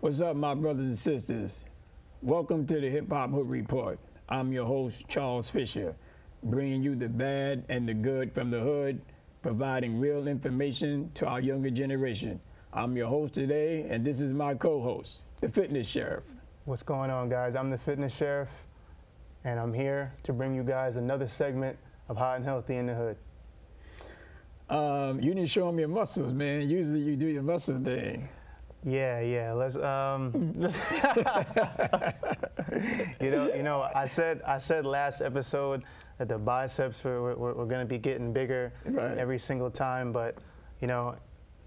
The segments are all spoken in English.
What's up, my brothers and sisters? Welcome to the Hip Hop Hood Report. I'm your host, Charles Fisher, bringing you the bad and the good from the hood, providing real information to our younger generation. I'm your host today, and this is my co-host, the Fitness Sheriff. What's going on, guys? I'm the Fitness Sheriff, and I'm here to bring you guys another segment of Hot and Healthy in the Hood. You didn't show them your muscles, man. Usually you do your muscle thing. Yeah. Let's. I said last episode that the biceps were going to be getting bigger every single time, but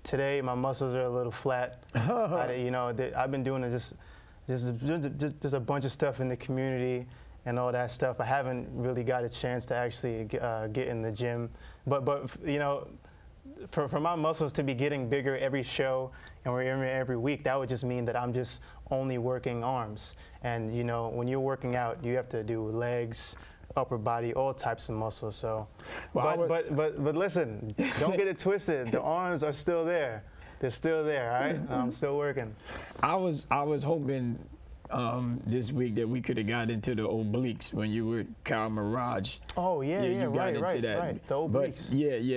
today my muscles are a little flat. I've been doing just a bunch of stuff in the community and all that stuff. I haven't really got a chance to actually get in the gym, but for my muscles to be getting bigger every show and every week, that would just mean that I'm just only working arms. And when you're working out, you have to do legs, upper body, all types of muscles. So, but listen, don't get it twisted. The arms are still there. They're still there. All right, I'm still working. I was hoping this week that we could have got into the obliques when you were Carol Maraj. Oh yeah, right. The obliques. But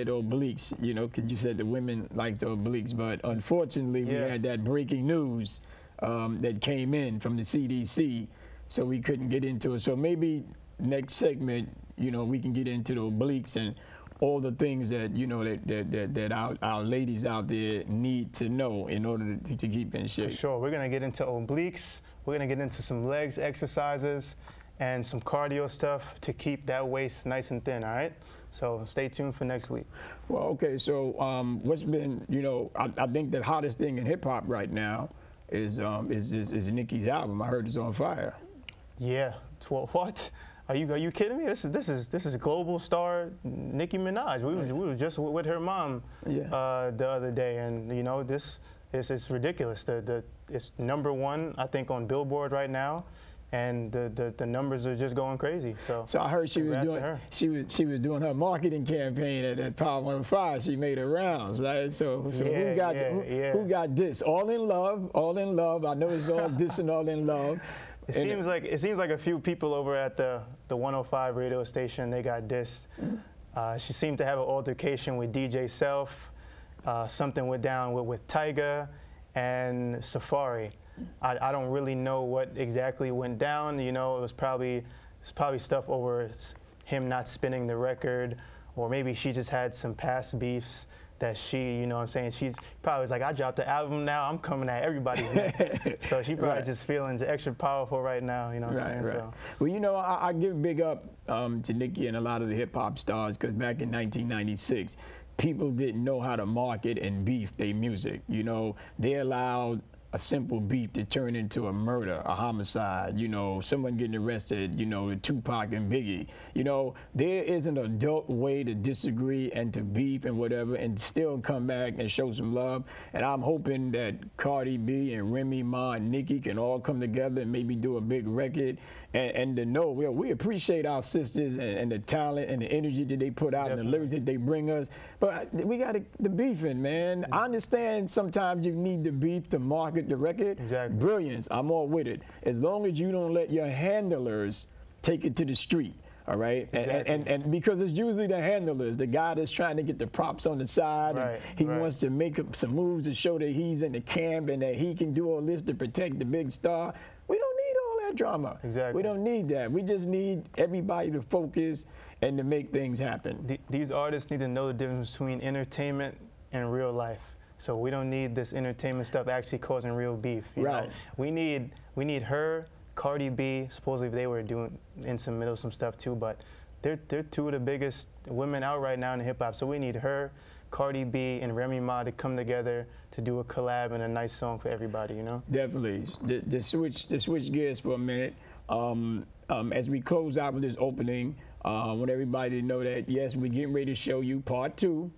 the obliques. Because you said the women like the obliques, but unfortunately we had that breaking news that came in from the CDC, so we couldn't get into it. So maybe next segment, we can get into the obliques and all the things that that our ladies out there need to know in order to keep in shape. For sure, we're gonna get into obliques. We're gonna get into some legs exercises and some cardio stuff to keep that waist nice and thin. All right. So stay tuned for next week. Well, okay. So what's been, I think the hottest thing in hip hop right now is Nicki's album. I heard it's on fire. Yeah. What? Are you kidding me? This is global star Nicki Minaj. We were just with her mom the other day, and this is ridiculous. It's #1 I think on Billboard right now, and the numbers are just going crazy. So I heard she was doing her marketing campaign at Power 105. She made her rounds, right? So who got this? All in love. I know it's all this and all in love. It seems like a few people over at the 105 radio station, they got dissed. She seemed to have an altercation with DJ Self. Something went down with Tyga and Safari. I don't really know what exactly went down. It was probably stuff over him not spinning the record, or maybe she just had some past beefs that she, she's probably was like, I dropped the album now, I'm coming at everybody's neck. So she probably just feeling extra powerful right now, what I'm saying? So. Well, I give big up to Nicki and a lot of the hip hop stars, because back in 1996, people didn't know how to market and beef their music. They allowed a simple beef to turn into a murder, a homicide, someone getting arrested, Tupac and Biggie. There is an adult way to disagree and to beef and whatever and still come back and show some love. And I'm hoping that Cardi B and Remy Ma and Nicki can all come together and maybe do a big record and to know, we appreciate our sisters and the talent and the energy that they put out and the lyrics that they bring us. But we got the beefing, man. I understand sometimes you need the beef to market the record. Exactly. Brilliance. I'm all with it. As long as you don't let your handlers take it to the street. All right, exactly. and because it's usually the handlers, the guy that's trying to get the props on the side, and he wants to make some moves to show that he's in the camp and that he can do all this to protect the big star. We don't need all that drama. Exactly. We don't need that. We just need everybody to focus and to make things happen. These artists need to know the difference between entertainment and real life. So we don't need this entertainment stuff actually causing real beef. You know? We need her, Cardi B. Supposedly they were doing in some middle some stuff too, but they're two of the biggest women out right now in hip hop. So we need her, Cardi B, and Remy Ma to come together to do a collab and a nice song for everybody. Definitely. To switch gears for a minute. As we close out with this opening, I want everybody to know that yes, we're getting ready to show you part 2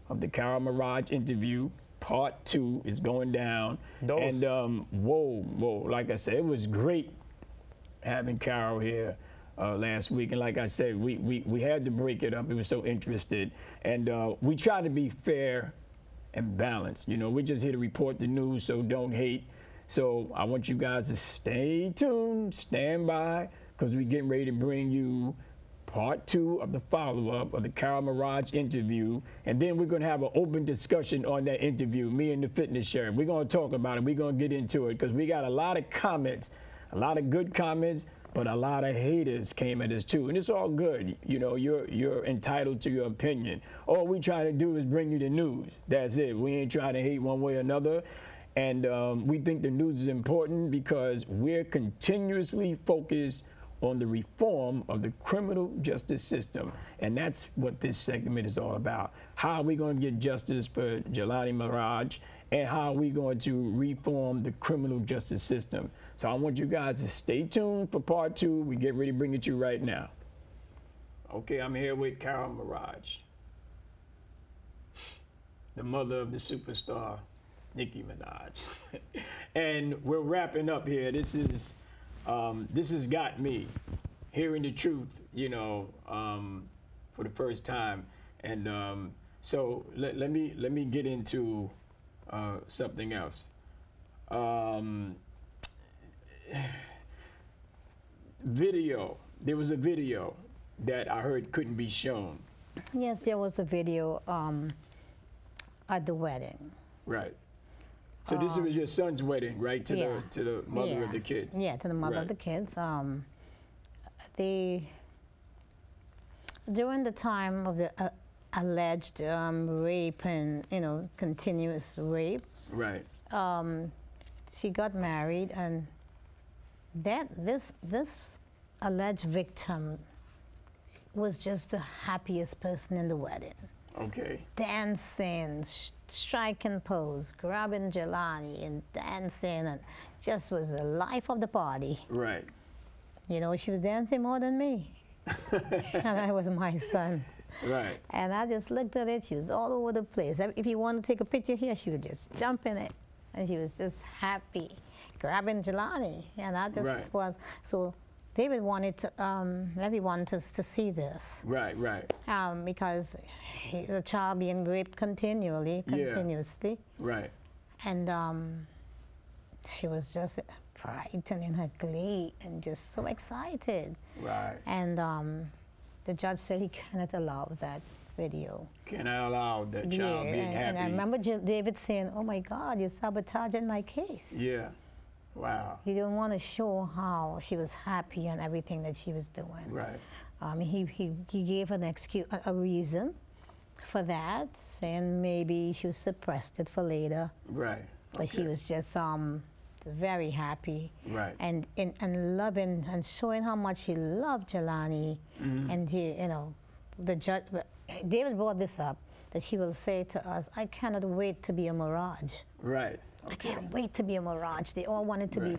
of the Carol Maraj interview. Part 2 is going down. And whoa, like I said, it was great having Carol here last week. And like I said, we had to break it up. It was so interested. And we try to be fair and balanced. We're just here to report the news, so don't hate. So I want you guys to stay tuned, stand by, because we're getting ready to bring you part 2 of the follow-up of the Carol Maraj interview. And then we're going to have an open discussion on that interview, me and the fitness sheriff. We're going to talk about it. We're going to get into it because we got a lot of comments, a lot of good comments, but a lot of haters came at us too. And it's all good. You know, you're entitled to your opinion. All we try to do is bring you the news. That's it. We ain't trying to hate one way or another. And we think the news is important because we're continuously focused on the reform of the criminal justice system. And that's what this segment is all about. How are we going to get justice for Jelani Maraj, and how are we going to reform the criminal justice system? So I want you guys to stay tuned for part 2. We get ready to bring it to you right now. Okay, I'm here with Carol Maraj, the mother of the superstar Nicki Minaj. And we're wrapping up here. This has got me hearing the truth, you know, for the first time. And so let me get into something else. Video. There was a video that I heard couldn't be shown. Yes, there was a video at the wedding. Right. So this was your son's wedding, right? To the mother of the kids. Yeah, to the mother of the kids. During the time of the alleged rape and continuous rape. Right. She got married, and this alleged victim was just the happiest person in the wedding. Okay. Dancing, striking pose, grabbing Jelani and dancing, and just was the life of the party. Right. You know, she was dancing more than me. And I was my son. Right. And I just looked at it. She was all over the place. If you wanted to take a picture here, she would just jump in it. And she was just happy, grabbing Jelani. And I just was, so David wanted to, Levy wanted us to see this. Right, right. Because the child being raped continuously. Right. And she was just frightened in her glee and just so excited. Right. And the judge said he cannot allow that video. Cannot allow the child being happy. And I remember David saying, "Oh my God, you're sabotaging my case." Yeah. Wow. He didn't want to show how she was happy and everything that she was doing. Right. He gave an excuse, a reason for that, saying maybe she was suppressed it for later. Right. But she was just very happy. Right. And loving and showing how much she loved Jelani. Mm-hmm. And the judge, David brought this up, that she will say to us, "I cannot wait to be a Maraj." Right. Okay. I can't wait to be a Maraj. They all wanted to be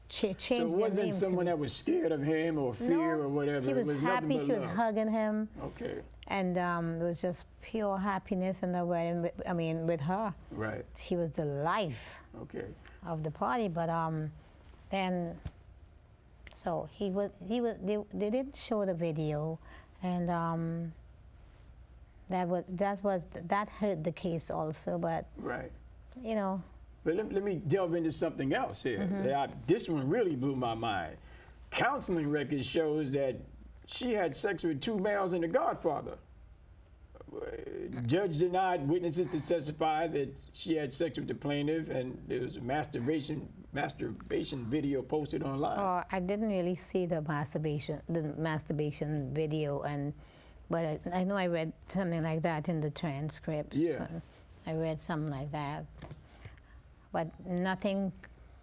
changed so it wasn't someone that was scared of him or fear or whatever. She was happy. She was love. hugging him. Okay. And it was just pure happiness in the wedding. With her. Right. She was the life. Okay. Of the party, but then, so they didn't show the video, and that hurt the case also. But right. But let me delve into something else here. Mm-hmm. This one really blew my mind. Counseling records shows that she had sex with 2 males and a godfather. Judge denied witnesses to testify that she had sex with the plaintiff, and there was a masturbation video posted online. Oh, I didn't really see the masturbation video, but I know I read something like that in the transcript. Yeah. I read something like that, but nothing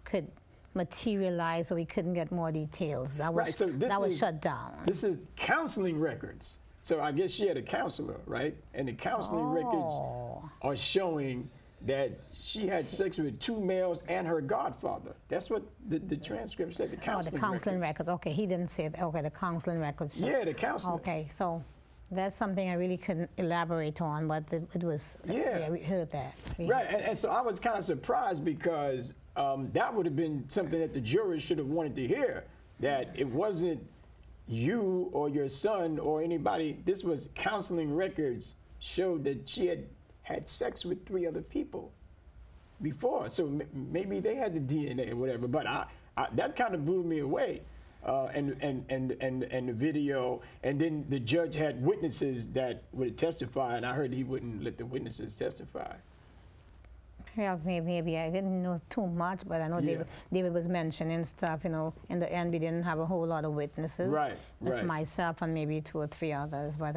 could materialize, or we couldn't get more details. That was was shut down. This is counseling records. So I guess she had a counselor, right? And the counseling records are showing that she had sex with 2 males and her godfather. That's what the transcript said, the counseling records. Okay, he didn't say that. Okay, the counseling records. Yeah, the counseling. Okay, so that's something I really couldn't elaborate on, but it was, yeah, we heard that. Right, and so I was kind of surprised because that would have been something that the jurors should have wanted to hear, that it wasn't you or your son or anybody. This was counseling records showed that she had sex with 3 other people. before. So maybe they had the DNA or whatever. But that kind of blew me away. And the video, and then the judge had witnesses that would testify, and I heard he wouldn't let the witnesses testify. Yeah, maybe I didn't know too much, but I know David was mentioning stuff. You know, in the end, we didn't have a whole lot of witnesses. Right. Just myself and maybe 2 or 3 others, but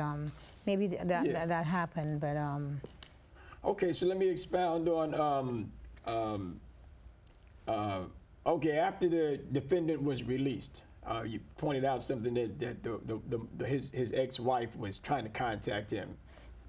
maybe that happened. But okay, so let me expound on. Okay, after the defendant was released. You pointed out something that his ex-wife was trying to contact him.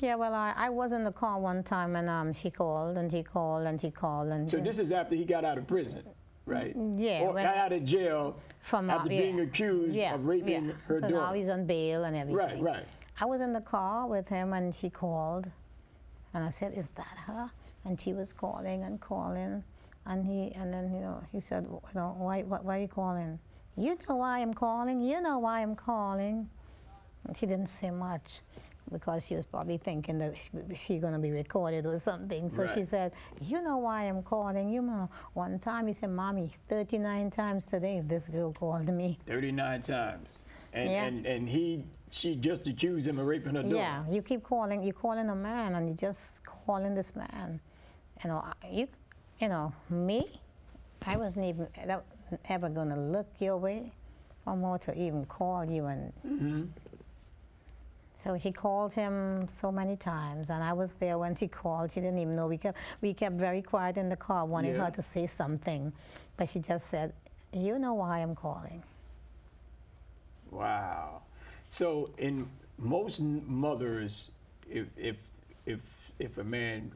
Yeah, well, I was in the car one time, and she called, and she called, and she called, and. So this is after he got out of prison, right? Yeah. Or got out of jail after being accused of raping her daughter. So now he's on bail and everything. Right, right. I was in the car with him, and she called, and I said, "Is that her?" And she was calling and calling, and then he said, why are you calling? You know why I'm calling. You know why I'm calling. And she didn't say much because she was probably thinking that she's going to be recorded or something. So she said, you know why I'm calling. You know, one time he said, Mommy, 39 times today this girl called me. 39 times. And she just accused him of raping her daughter. Yeah, you keep calling. You're calling a man, and you're just calling this man. You know, me, I wasn't even ever going to look your way or more to even call you. And so she called him so many times, and I was there when she called. She didn't even know. We kept very quiet in the car, wanting her to say something, but she just said, you know why I'm calling. Wow. So in most mothers, if a man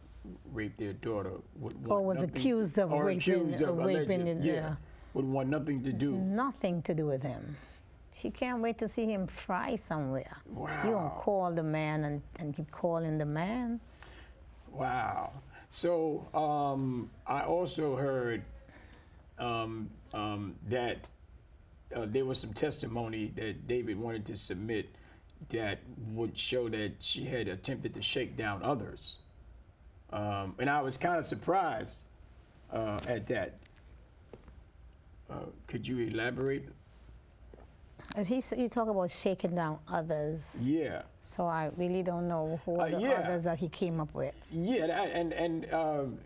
raped their daughter, was accused of raping, would want nothing to do. Nothing to do with him. She can't wait to see him fry somewhere. Wow. You don't call the man and keep calling the man. Wow. So I also heard that there was some testimony that David wanted to submit that would show that she had attempted to shake down others. And I was kind of surprised at that. Could you elaborate? He talk about shaking down others. Yeah. So I really don't know who are the others that he came up with. Yeah, and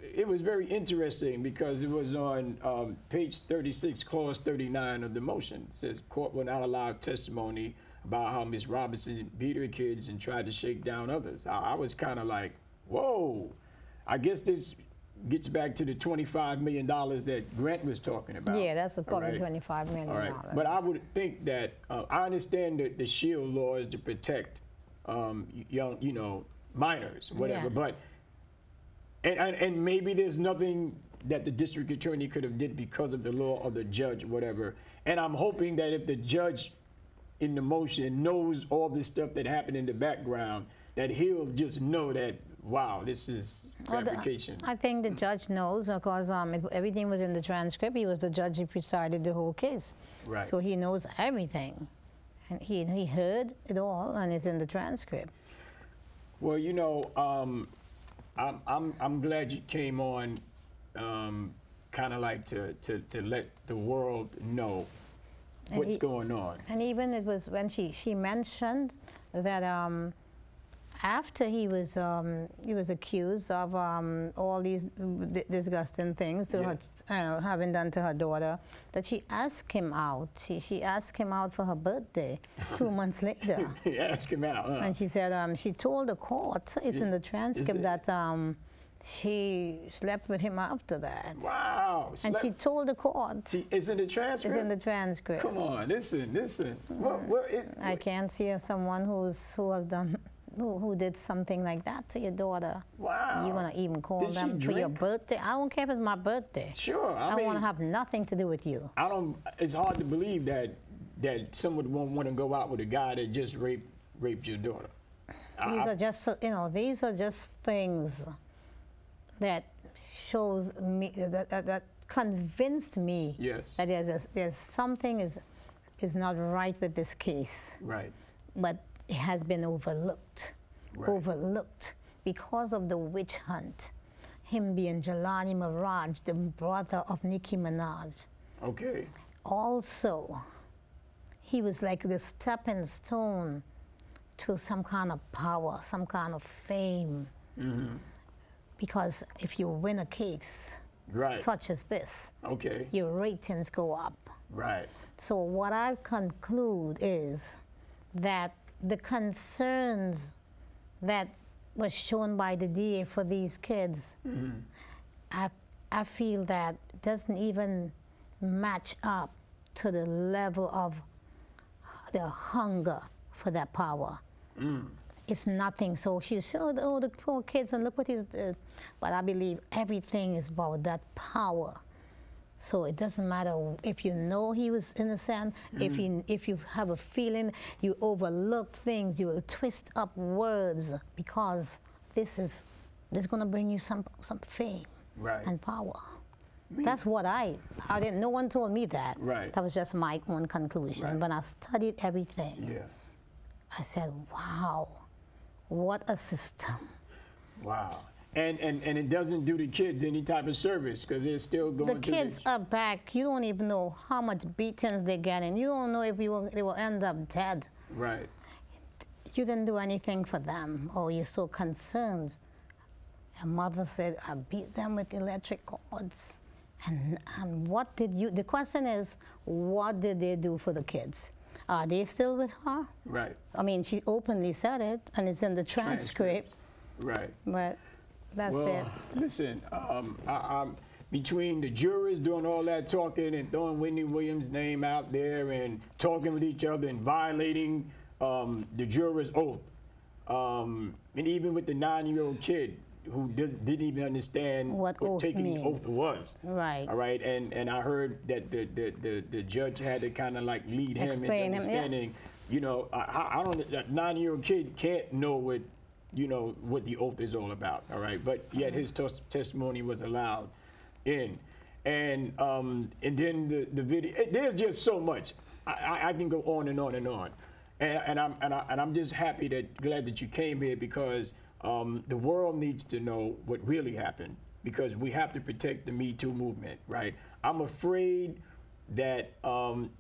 it was very interesting because it was on page 36, clause 39 of the motion. It says, court will not allow testimony about how Ms. Robinson beat her kids and tried to shake down others. I was kind of like, whoa. I guess this gets back to the $25 million that Grant was talking about. Yeah, that's probably $25 million. All right. But I would think that, I understand that the SHIELD law is to protect young, minors, whatever, but, and maybe there's nothing that the district attorney could have did because of the law or the judge, whatever. And I'm hoping that if the judge in the motion knows all this stuff that happened in the background, that he'll just know that, wow, this is fabrication. I think the judge knows because everything was in the transcript. He was the judge who presided the whole case. Right. So he knows everything. And he heard it all, and it's in the transcript. Well, I'm glad you came on kind of like to let the world know what's going on. And even it was when she mentioned that after he was accused of all these disgusting things to her, having done to her daughter, that she asked him out. She asked him out for her birthday 2 months later. Asked him out, huh? And she said she told the court, it's in the transcript, that she slept with him after that. Wow. And she told the court. It's in the transcript? It's in the transcript. Come on, listen. I can't see someone who did something like that to your daughter. Wow. You're going to even call them for your birthday? I don't care if it's my birthday. Sure. I want to have nothing to do with you. It's hard to believe that someone won't want to go out with a guy that just raped your daughter. These are just things that shows me, that convinced me that there's something is not right with this case. Right. But it has been overlooked, overlooked because of the witch hunt. him being Jelani Maraj, the brother of Nicki Minaj. Okay. Also, he was like the stepping stone to some kind of power, some kind of fame. Because if you win a case, such as this, your ratings go up. Right. So what I conclude is that the concerns that was shown by the DA for these kids, I feel that doesn't even match up to the level of the hunger for that power. It's nothing. So she showed, oh, the poor kids, and look what he's did. But I believe everything is about that power. So it doesn't matter if you know he was innocent, if you have a feeling, you overlook things, you will twist up words, because this is going to bring you some fame and power. That's what I didn't, no one told me that. That was just my own conclusion. But I studied everything. I said, wow, what a system. Wow. And it doesn't do the kids any type of service, because they're still going the kids are back. You don't even know how much beatings they're getting. You don't know if they will end up dead. Right. You didn't do anything for them, or you're so concerned. A mother said, I beat them with electric cords. And what did you, the question is, what did they do for the kids? Are they still with her? Right. I mean, she openly said it, and it's in the transcript. Right. But that's it. Listen, I'm between the jurors doing all that talking and throwing Whitney Williams' name out there and talking with each other and violating the jurors' oath, and even with the 9-year-old kid who didn't even understand what taking the oath was. Right. All right. And I heard that the judge had to kind of like lead him into understanding. You know, I don't. That 9-year-old kid can't know what, you know, what the oath is all about. All right. But yet his testimony was allowed in, and then the video. There's just so much. I can go on and on and on, and I'm just glad that you came here, because the world needs to know what really happened, because we have to protect the Me Too movement, right? I'm afraid that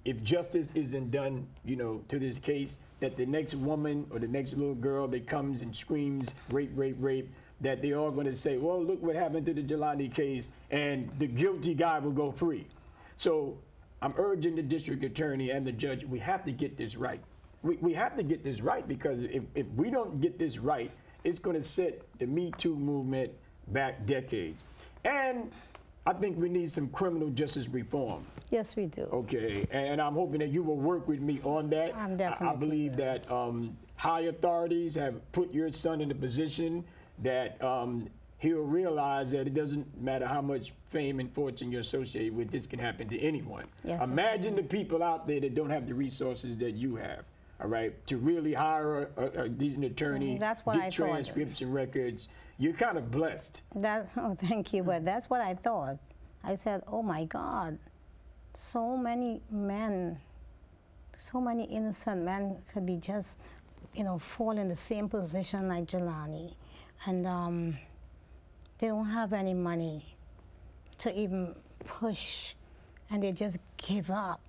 if justice isn't done, you know, to this case, that the next woman or the next little girl that comes and screams rape, rape, rape, that they are going to say, well, look what happened to the Jelani case, and the guilty guy will go free. So I'm urging the district attorney and the judge, we have to get this right. We have to get this right, because if we don't get this right, it's going to set the Me Too movement back decades. And I think we need some criminal justice reform. Yes, we do. Okay, and I'm hoping that you will work with me on that. I'm definitely. I believe that high authorities have put your son in a position that he'll realize that it doesn't matter how much fame and fortune you're associated with, this can happen to anyone. Yes, imagine the people out there that don't have the resources that you have. All right, to really hire an attorney, get transcripts and records. You're kind of blessed. Oh, thank you, but that's what I thought. I said, oh my God, so many men, so many innocent men could be just, you know, fall in the same position like Jelani, and they don't have any money to even push, and they just give up.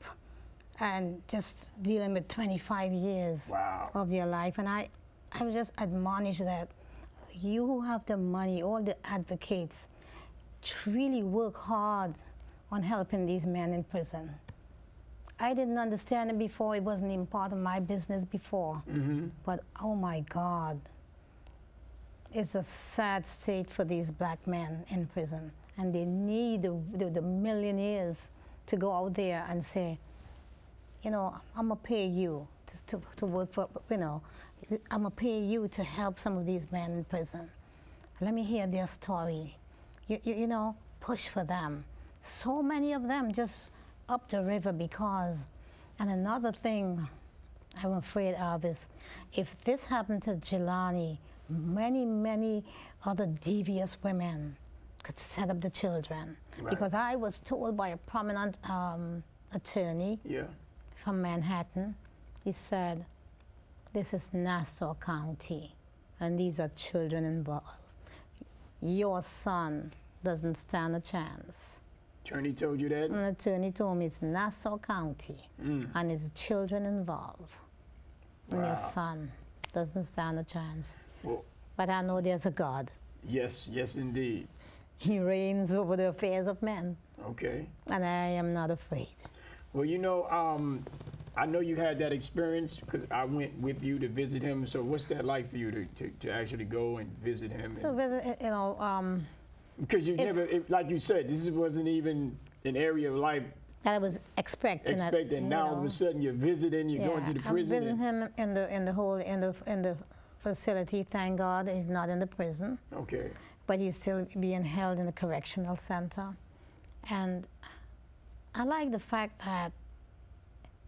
And just dealing with 25 years of their life. And I would just admonish that you who have the money, all the advocates, really work hard on helping these men in prison. I didn't understand it before. It wasn't even part of my business before. But oh my God, it's a sad state for these black men in prison. And they need the millionaires to go out there and say, you know, I'm going to pay you to work for, you know, I'm going to pay you to help some of these men in prison. Let me hear their story. You know, push for them. So many of them just up the river because, and another thing I'm afraid of is, if this happened to Jelani, many other devious women could set up the children. Because I was told by a prominent attorney from Manhattan, he said, this is Nassau County, and these are children involved. your son doesn't stand a chance. Attorney told you that? An attorney told me it's Nassau County and his children involved. And your son doesn't stand a chance. Well, but I know there's a God. Yes, yes, indeed. He reigns over the affairs of men. Okay. And I am not afraid. Well, you know, I know you had that experience because I went with you to visit him. So what's that like for you to actually go and visit him? So visit, you know. Because you never, like you said, this wasn't even an area of life that I was expecting. Now all of a sudden you're visiting, you're going to the prison. I'm visiting him in the facility. Thank God he's not in the prison. Okay. But he's still being held in the correctional center. And I like the fact that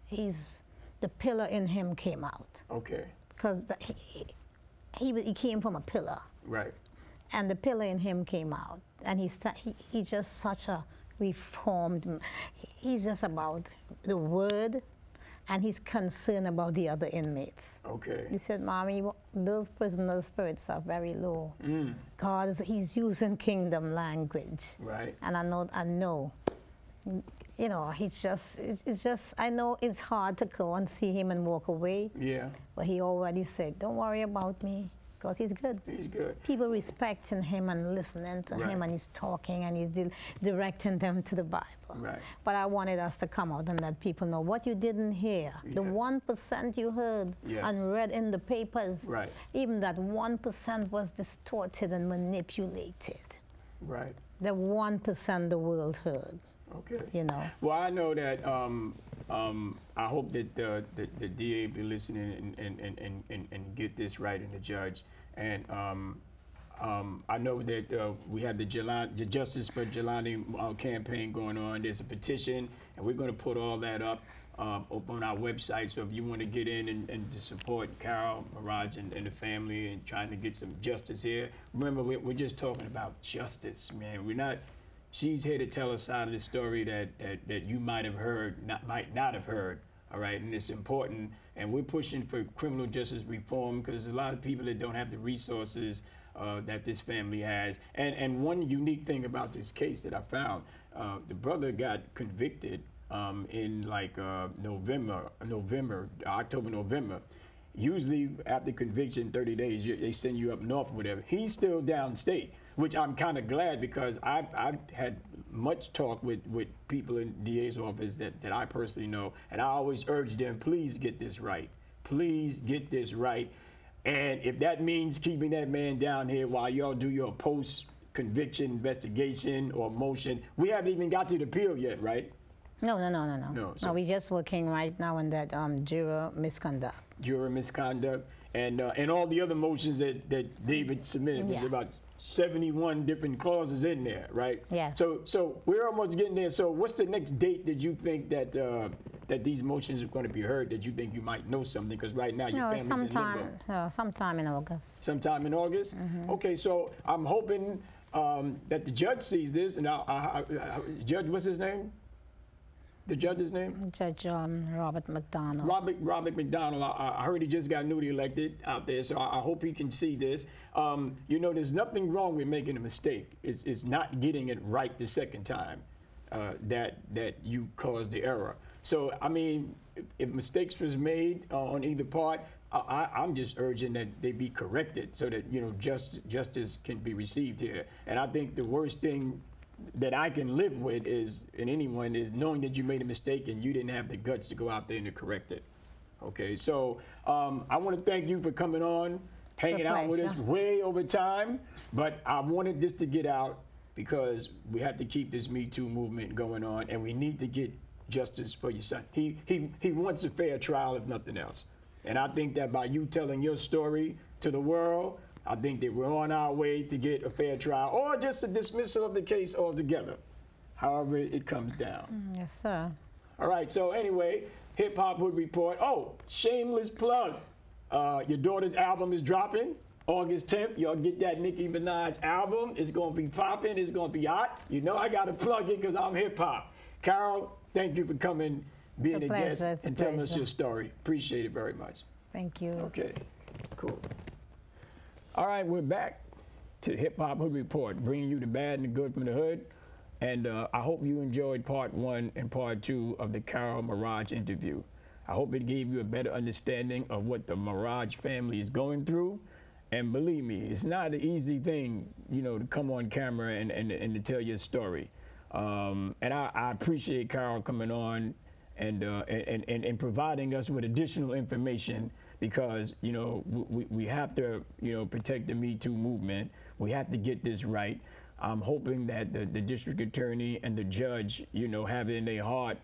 the pillar in him came out. Okay. Because he came from a pillar. Right. And the pillar in him came out. And he's just such a reformed, he's just about the word, and he's concerned about the other inmates. Okay. He said, Mommy, those prisoners' spirits are very low. God, he's using kingdom language. Right. And I know, you know, it's just, I know it's hard to go and see him and walk away. Yeah. But he already said, don't worry about me, because he's good. He's good. People respecting him and listening to him, and he's talking and he's directing them to the Bible. Right. But I wanted us to come out and let people know what you didn't hear. Yes. The 1% you heard and read in the papers, even that 1% was distorted and manipulated. Right. The 1% the world heard. Okay. You know. Well, I know that I hope that the DA be listening and get this right, and the judge. And I know that we have the Justice for Jelani campaign going on. There's a petition, and we're going to put all that up on our website. So if you want to get in and to support Carol Maraj and the family and trying to get some justice here, remember we're just talking about justice, man. We're not. She's here to tell a side of the story that you might have heard, might not have heard, all right? And it's important, and we're pushing for criminal justice reform because there's a lot of people that don't have the resources that this family has. And one unique thing about this case that I found, the brother got convicted in like October, November. Usually after conviction, 30 days, they send you up north or whatever. He's still downstate, which I'm kind of glad because I've had much talk with people in DA's office that I personally know, and I always urge them, please get this right. Please get this right. And if that means keeping that man down here while y'all do your post-conviction investigation or motion, we haven't even got to the appeal yet, right? No. So we're just working right now on that juror misconduct. Juror misconduct and all the other motions that David submitted. There's about 71 different clauses in there, right? Yeah. So we're almost getting there. So what's the next date that you think that that these motions are going to be heard? That you think you might know something? Because right now your family's in limbo. Sometime in August. Sometime in August. Okay. So I'm hoping that the judge sees this, and Judge, what's his name? The judge's name? Judge Robert McDonald. Robert McDonald. I heard he just got newly elected out there, so I hope he can see this. You know, there's nothing wrong with making a mistake. It's not getting it right the second time that you caused the error. So, I mean, if mistakes was made on either part, I'm just urging that they be corrected so that, you know, justice can be received here. And I think the worst thing that I can live with is knowing that you made a mistake and you didn't have the guts to go out there and to correct it. Okay, so I want to thank you for coming on, hanging out with us way over time, but I wanted this to get out because we have to keep this Me Too movement going on, and we need to get justice for your son. He wants a fair trial, if nothing else. And I think that by you telling your story to the world, I think that we're on our way to get a fair trial or just a dismissal of the case altogether, however it comes down. Yes, sir. All right, so anyway, Hip Hop Hood Report. Oh, shameless plug. Your daughter's album is dropping August 10th. Y'all get that Nicki Minaj album. It's going to be popping. It's going to be hot. You know I got to plug it because I'm hip hop. Carol, thank you for coming, being a guest, and telling us your story. Appreciate it very much. Thank you. Okay, cool. All right, we're back. to Hip Hop Hood Report, bringing you the bad and the good from the hood. And I hope you enjoyed part 1 and part 2 of the Carol Maraj interview. I hope it gave you a better understanding of what the Maraj family is going through. And believe me, it's not an easy thing, you know, to come on camera and to tell your story. And I appreciate Carol coming on and providing us with additional information, because, you know, we have to, you know, protect the Me Too movement. We have to get this right. I'm hoping that the district attorney and the judge, you know, have it in their heart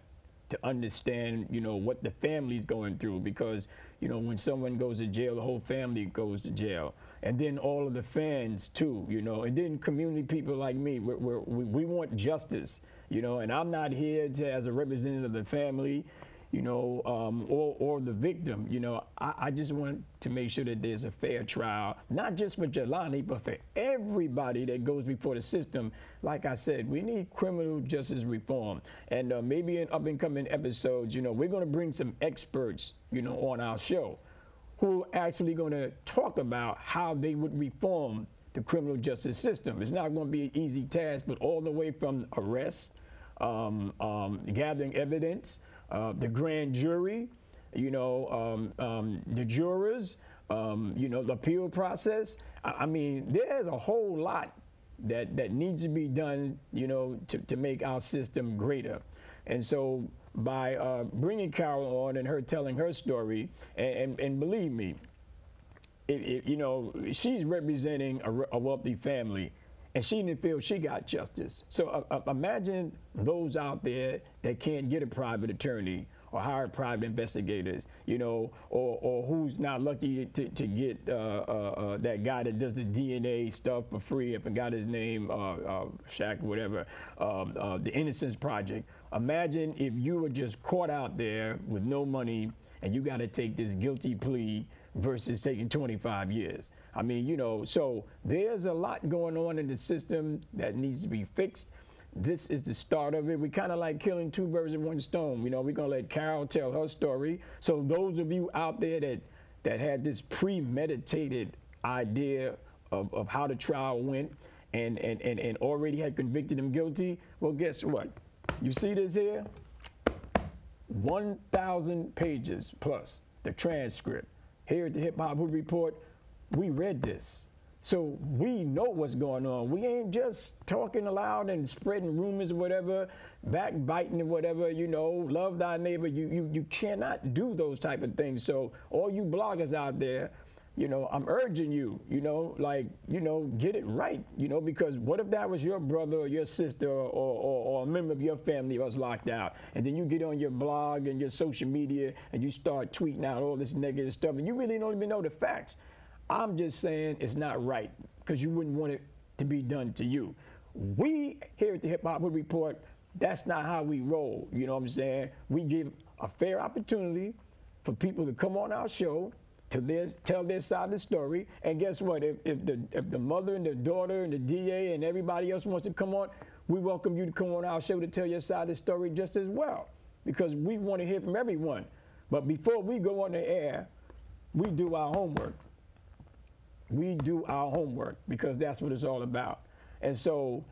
to understand, you know, what the family's going through, because, you know, when someone goes to jail, the whole family goes to jail. And then all of the fans too, you know, and then community people like me, we want justice, you know, and I'm not here to, as a representative of the family, you know, or the victim, you know. I just want to make sure that there's a fair trial, not just for Jelani, but for everybody that goes before the system. Like I said, we need criminal justice reform. And maybe in up-and-coming episodes, you know, we're going to bring some experts, you know, on our show who are actually going to talk about how they would reform the criminal justice system. It's not going to be an easy task, but all the way from arrest, gathering evidence, the grand jury, you know, the jurors, you know, the appeal process. I mean, there's a whole lot that needs to be done, you know, to make our system greater. And so by bringing Carol on and her telling her story, and believe me, you know, she's representing a wealthy family, and she didn't feel she got justice. So imagine those out there that can't get a private attorney or hire private investigators, you know, or who's not lucky to get that guy that does the DNA stuff for free. I forgot his name, Shaq, whatever, the Innocence Project. Imagine if you were just caught out there with no money and you got to take this guilty plea versus taking 25 years. I mean, you know, so there's a lot going on in the system that needs to be fixed. This is the start of it. We kind of like killing two birds with one stone. You know, we're going to let Carol tell her story. So those of you out there that had this premeditated idea of how the trial went and already had convicted him guilty, well, guess what? You see this here? 1,000 pages plus the transcript. Here at the Hip Hop Hood Report, we read this. So we know what's going on. We ain't just talking aloud and spreading rumors or whatever, backbiting or whatever, you know, love thy neighbor. You cannot do those type of things. So all you bloggers out there, you know, I'm urging you, you know, like, you know, get it right, you know, because what if that was your brother or your sister or a member of your family was locked out, and then you get on your blog and your social media and you start tweeting out all this negative stuff and you really don't even know the facts. I'm just saying it's not right because you wouldn't want it to be done to you. We here at the Hip Hop Hood Report, that's not how we roll, you know what I'm saying? We give a fair opportunity for people to come on our show, to tell their side of the story, and guess what? If the mother and the daughter and the DA and everybody else wants to come on, we welcome you to come on our show to tell your side of the story just as well, because we want to hear from everyone. But before we go on the air, we do our homework. We do our homework because that's what it's all about. And so,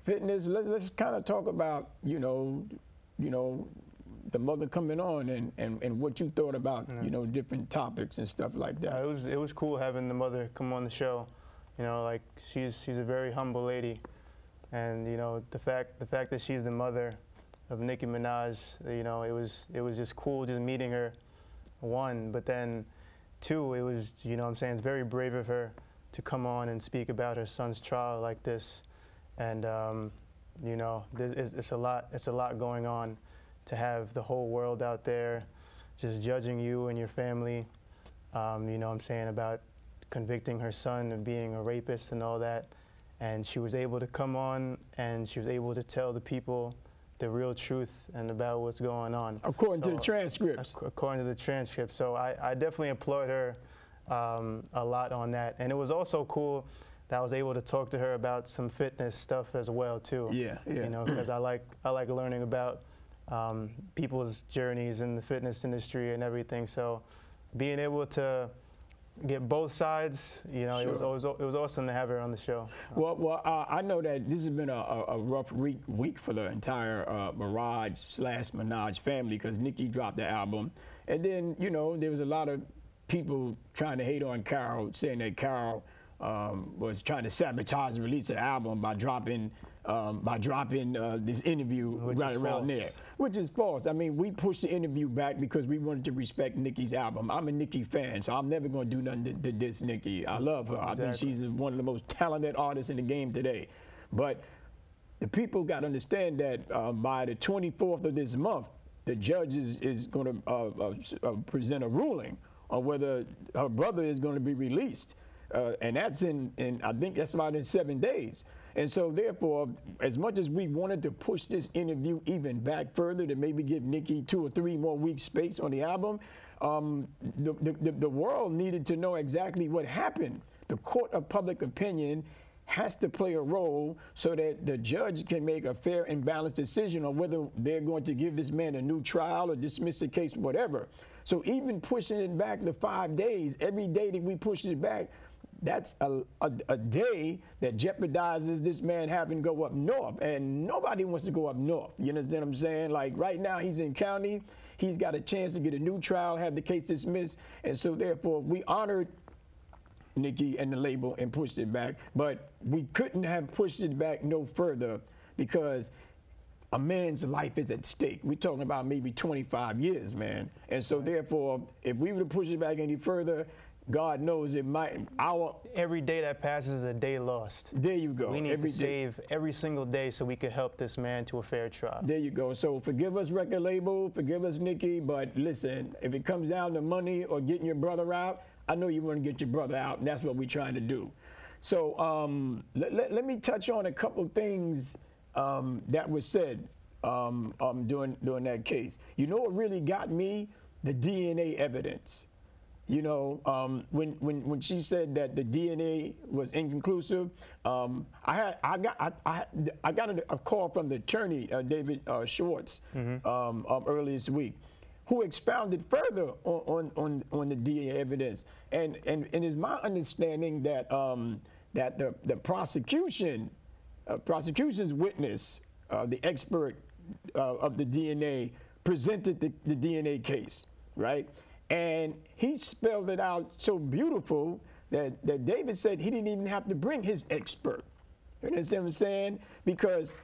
fitness. Let's kind of talk about you know. The mother coming on and what you thought about, you know, different topics and stuff like that. It was cool having the mother come on the show. You know, like she's a very humble lady, and you know the fact that she's the mother of Nicki Minaj, you know, it was just cool just meeting her. One, but then two, it was, you know what I'm saying, it's very brave of her to come on and speak about her son's trial like this, and you know, it's a lot going on. To have the whole world out there just judging you and your family, you know what I'm saying, about convicting her son of being a rapist and all that. And she was able to come on and she was able to tell the people the real truth and about what's going on. According to the transcripts. According to the transcripts. So I definitely applaud her a lot on that. And it was also cool that I was able to talk to her about some fitness stuff as well too. Yeah. You know, because I like learning about people's journeys in the fitness industry and everything. So being able to get both sides. You know, Sure. it was awesome to have her on the show. Well, I know that this has been a rough week for the entire Maraj/Minaj family because Nicki dropped the album, and then you know there was a lot of people trying to hate on Carol, saying that Carol was trying to sabotage the release of the album by dropping this interview right around there, which is false. I mean, we pushed the interview back because we wanted to respect Nicki's album. I'm a Nicki fan, so I'm never going to do nothing to diss Nicki. I love her. Exactly. I think she's one of the most talented artists in the game today. But the people got to understand that by the 24th of this month, the judge is going to present a ruling on whether her brother is going to be released. And that's in I think that's about in 7 days. And so therefore, as much as we wanted to push this interview even back further to maybe give Nicki 2 or 3 more weeks space on the album, the world needed to know exactly what happened. The court of public opinion has to play a role so that the judge can make a fair and balanced decision on whether they're going to give this man a new trial or dismiss the case, whatever. So even pushing it back to 5 days, every day that we push it back, that's a day that jeopardizes this man having to go up north. And nobody wants to go up north. You understand what I'm saying? Like right now he's in county. He's got a chance to get a new trial, have the case dismissed. And so therefore we honored Nicki and the label and pushed it back. But we couldn't have pushed it back no further because a man's life is at stake. We're talking about maybe 25 years, man. And so therefore, if we were to push it back any further, God knows it might. Every day that passes is a day lost. There you go. We need to save every single day so we could help this man to a fair trial. There you go. So forgive us, record label, forgive us, Nicki, but listen, if it comes down to money or getting your brother out, I know you want to get your brother out, and that's what we're trying to do. So let me touch on a couple things that was said during that case. You know what really got me? The DNA evidence. You know, when she said that the DNA was inconclusive, I got a call from the attorney David Schwartz earlier this week, who expounded further on the DNA evidence, and it's my understanding that that the prosecution's witness, the expert of the DNA, presented the DNA case, right? And he spelled it out so beautiful that David said he didn't even have to bring his expert. You understand what I'm saying? Because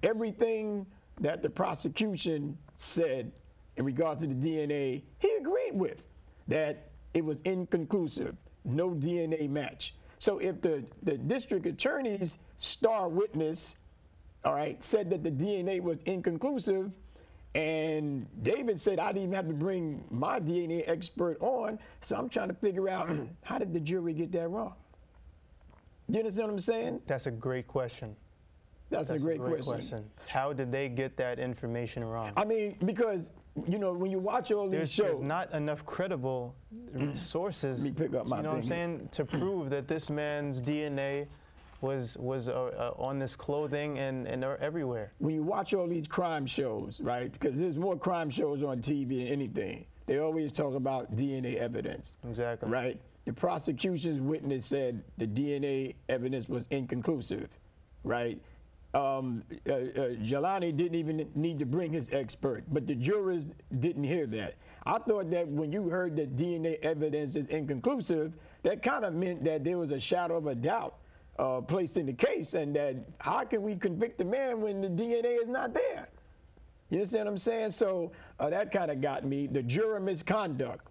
everything that the prosecution said in regards to the DNA, he agreed with, that it was inconclusive, no DNA match. So if the district attorney's star witness, all right, said that the DNA was inconclusive, and David said I didn't even have to bring my DNA expert on, so I'm trying to figure out how did the jury get that wrong? You understand what I'm saying? That's a great question. That's a great question. How did they get that information wrong? I mean, because, you know, when you watch all these shows, there's not enough credible sources, Let me pick up my you know what I'm saying, to prove that this man's DNA was on this clothing and they're everywhere. When you watch all these crime shows, right, because there's more crime shows on TV than anything, they always talk about DNA evidence. Exactly. Right? The prosecution's witness said the DNA evidence was inconclusive, right? Jelani didn't even need to bring his expert, but the jurors didn't hear that. I thought that when you heard that DNA evidence is inconclusive, that kind of meant that there was a shadow of a doubt placed in the case, and that how can we convict the man when the DNA is not there? You understand what I'm saying? So that kind of got me. The juror misconduct,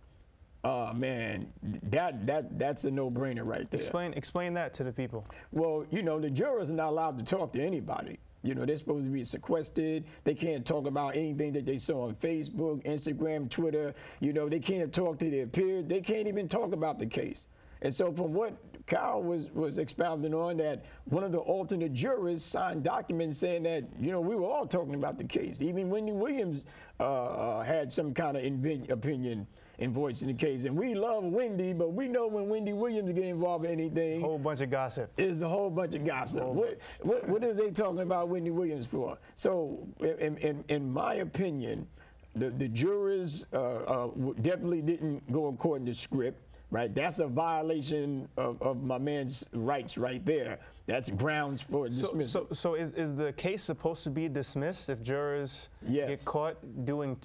man, that's a no-brainer right there. Explain that to the people. Well, you know, the jurors are not allowed to talk to anybody. You know, they're supposed to be sequestered. They can't talk about anything that they saw on Facebook, Instagram, Twitter. You know, they can't talk to their peers. They can't even talk about the case. And so from what Carol was expounding on, that one of the alternate jurors signed documents saying that, you know, we were all talking about the case. Even Wendy Williams had some kind of opinion and voice in the case. And we love Wendy, but we know when Wendy Williams get involved in anything, a whole bunch of gossip. It's a whole bunch of gossip. What are they talking about Wendy Williams for? So in my opinion, the jurors definitely didn't go according to script. right? That's a violation of my man's rights right there. That's grounds for dismissal. So is the case supposed to be dismissed if jurors get caught doing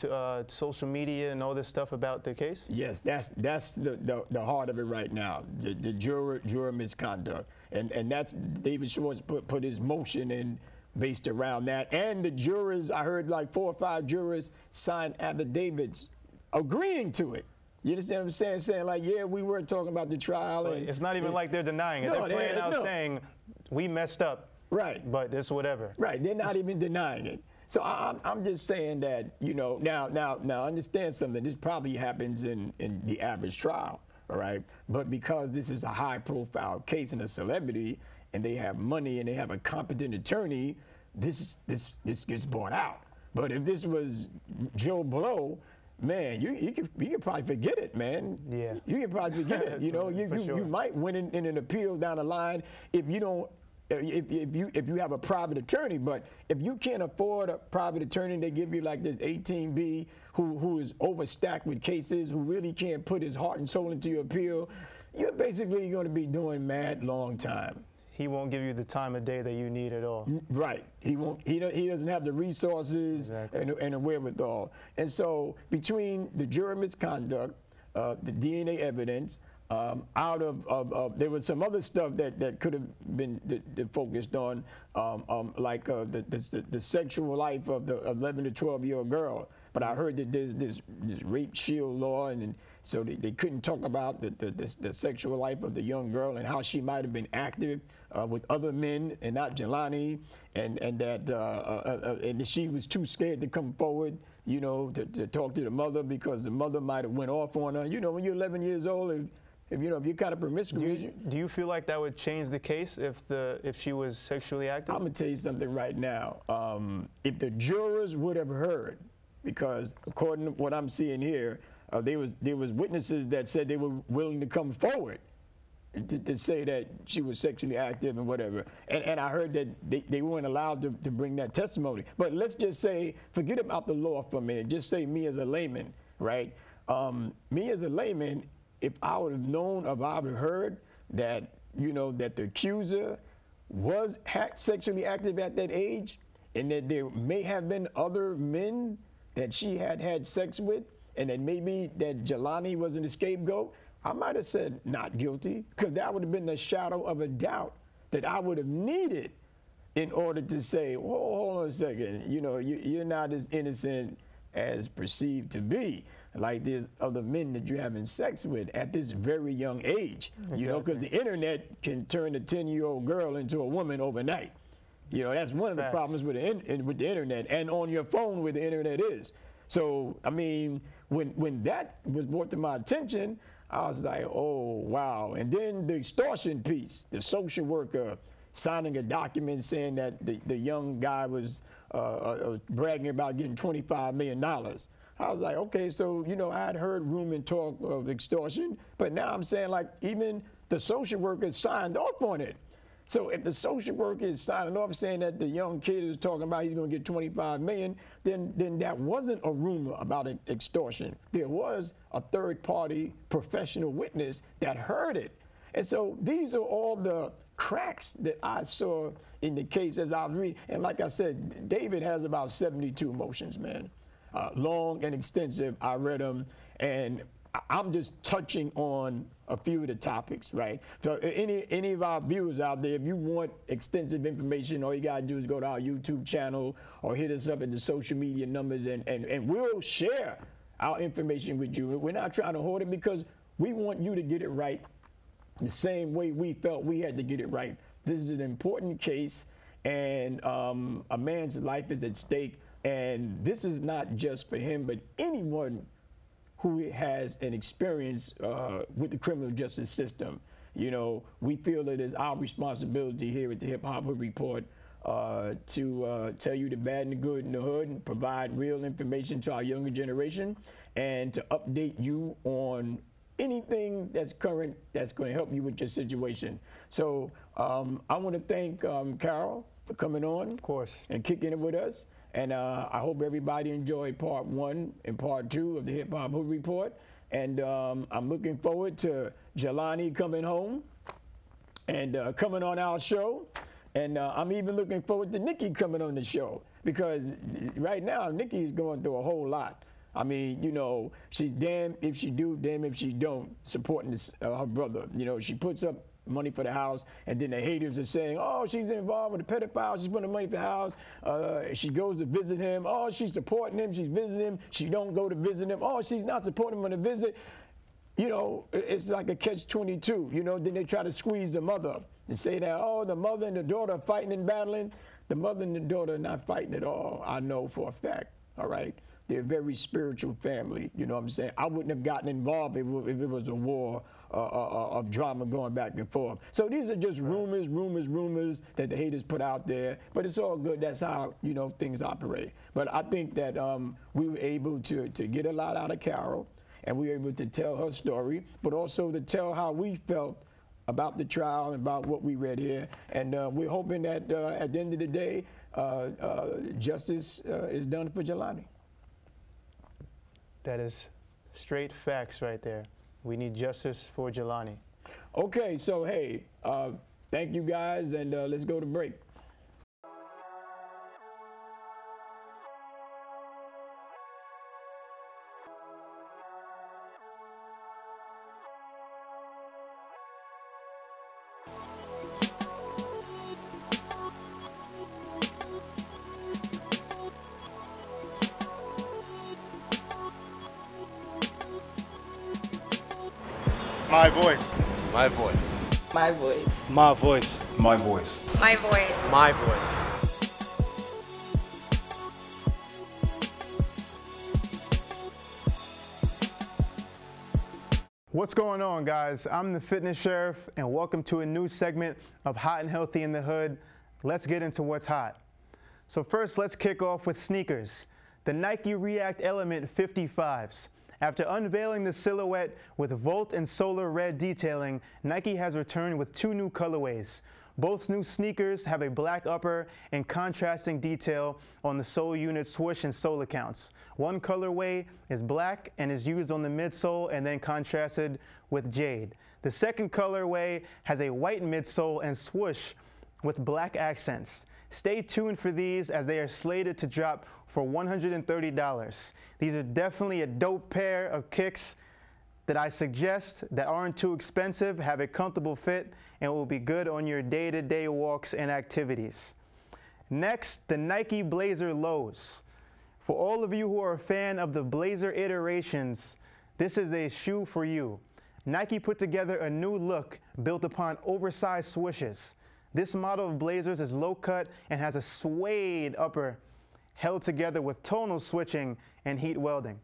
social media and all this stuff about the case? Yes, that's the heart of it right now, the juror misconduct. And that's David Schwartz put his motion in based around that. And the jurors, I heard like 4 or 5 jurors sign affidavits agreeing to it. You understand what I'm saying? Saying like, yeah, we were talking about the trial. So it's not even like they're denying it. They're playing out saying, we messed up. Right. But it's whatever. Right. They're not even denying it. So I'm just saying that, you know, now understand something. This probably happens in the average trial, all right? But because this is a high-profile case and a celebrity, and they have money and they have a competent attorney, this gets bought out. But if this was Joe Blow, man, you could probably forget it, man. Yeah. You can probably forget it. You know, you might win in an appeal down the line if you don't. If you have a private attorney, but if you can't afford a private attorney, they give you like this 18B who is overstacked with cases, who really can't put his heart and soul into your appeal, you're basically going to be doing mad long time. He won't give you the time of day that you need at all. Right. He won't. He doesn't have the resources and the wherewithal. And so between the juror misconduct, the DNA evidence, there was some other stuff that could have been focused on, like the sexual life of the 11 to 12-year-old girl. But I heard that there's this rape shield law, and so they couldn't talk about the sexual life of the young girl and how she might have been active with other men and not Jelani, and that she was too scared to come forward, you know, to talk to the mother because the mother might have went off on her. You know, when you're 11 years old, if you're kind of promiscuous. Do you feel like that would change the case if she was sexually active? I'm gonna tell you something right now. If the jurors would have heard, because according to what I'm seeing here, there was witnesses that said they were willing to come forward to say that she was sexually active and whatever. And I heard that they weren't allowed to bring that testimony. But let's just say, forget about the law for a minute. Just say me as a layman, right? Me as a layman, if I would have known, if I would have heard that, you know, that the accuser was sexually active at that age, and that there may have been other men that she had sex with, and that maybe that Jelani was an scapegoat, I might have said not guilty, because that would have been the shadow of a doubt that I would have needed in order to say, hold on a second, you know, you're not as innocent as perceived to be. Like there's other men that you're having sex with at this very young age, you know, because the internet can turn a 10-year-old girl into a woman overnight. You know, that's one of the problems with the internet, and on your phone where the internet is. So, I mean, when that was brought to my attention, I was like, oh, wow. And then the extortion piece, the social worker signing a document saying that the young guy was bragging about getting $25 million. I was like, okay, so, you know, I had heard rumor and talk of extortion, but now I'm saying, like, even the social worker signed off on it. So if the social worker is signing off saying that the young kid is talking about he's going to get $25 million, then that wasn't a rumor about extortion. There was a third-party professional witness that heard it. And so these are all the cracks that I saw in the case as I was reading. And like I said, David has about 72 motions, man. Long and extensive. I read them, and I'm just touching on a few of the topics, right? So any of our viewers out there, if you want extensive information, all you gotta do is go to our YouTube channel or hit us up at the social media numbers, and we'll share our information with you. We're not trying to hoard it because we want you to get it right the same way we felt we had to get it right. This is an important case, and a man's life is at stake, and this is not just for him, but anyone who has an experience with the criminal justice system. You know, we feel it is our responsibility here at the Hip Hop Hood Report to tell you the bad and the good in the hood and provide real information to our younger generation, and to update you on anything that's current that's going to help you with your situation. So I want to thank Carol for coming on. Of course. And kicking it with us. And I hope everybody enjoyed part 1 and part 2 of the Hip Hop Hood Report. And I'm looking forward to Jelani coming home and coming on our show. And I'm even looking forward to Nicki coming on the show, because right now Nicki's going through a whole lot. I mean, you know, she's damn if she do, damn if she don't, supporting this, her brother. You know, she puts up money for the house, and then the haters are saying, oh, she's involved with a pedophile, she's putting money for the house. She goes to visit him. Oh, she's supporting him, she's visiting him. She don't go to visit him. Oh, she's not supporting him on a visit. You know, it's like a catch-22. You know, then they try to squeeze the mother and say that, oh, the mother and the daughter are fighting and battling. The mother and the daughter are not fighting at all. I know for a fact, all right? They're a very spiritual family, you know what I'm saying? I wouldn't have gotten involved if it was a war of drama going back and forth. So these are just rumors that the haters put out there, but it's all good. That's how, you know, things operate. But I think that we were able to get a lot out of Carol, and we were able to tell her story, but also to tell how we felt about the trial and about what we read here. And we're hoping that at the end of the day, justice is done for Jelani. That is straight facts right there. We need justice for Jelani. Okay, so hey, thank you guys, and let's go to break. My voice. My voice. My voice. My voice. My voice. My voice. My voice. What's going on, guys? I'm the Fitness Sheriff, and welcome to a new segment of Hot and Healthy in the Hood. Let's get into what's hot. So first, let's kick off with sneakers. The Nike React Element 55s. After unveiling the silhouette with Volt and Solar Red detailing, Nike has returned with two new colorways. Both new sneakers have a black upper and contrasting detail on the sole unit swoosh and sole accounts. One colorway is black and is used on the midsole and then contrasted with jade. The second colorway has a white midsole and swoosh with black accents. Stay tuned for these as they are slated to drop for $130. These are definitely a dope pair of kicks that I suggest that aren't too expensive, have a comfortable fit, and will be good on your day-to-day walks and activities. Next, the Nike Blazer Lows. For all of you who are a fan of the Blazer iterations, this is a shoe for you. Nike put together a new look built upon oversized swooshes. This model of Blazers is low cut and has a suede upper held together with tonal switching and heat welding.